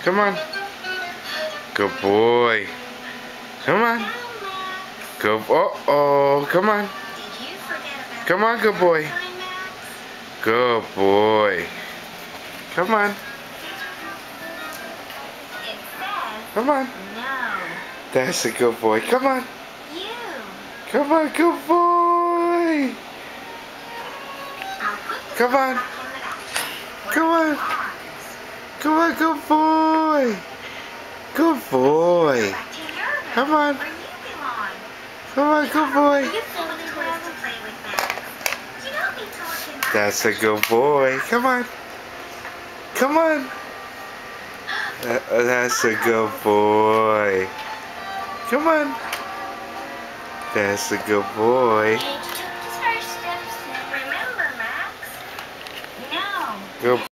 Come on. Good boy. Come on. Go. Uh-oh. Come on. Come on, good boy. Good boy. Come on. Come on. That's a good boy. Come on. Come on, good boy. Come on. Come on. Come on, good boy. Good boy. Come on. Come on, good boy. That's a good boy. Come on. Come on. That's a good boy. Come on. That's a good boy. Good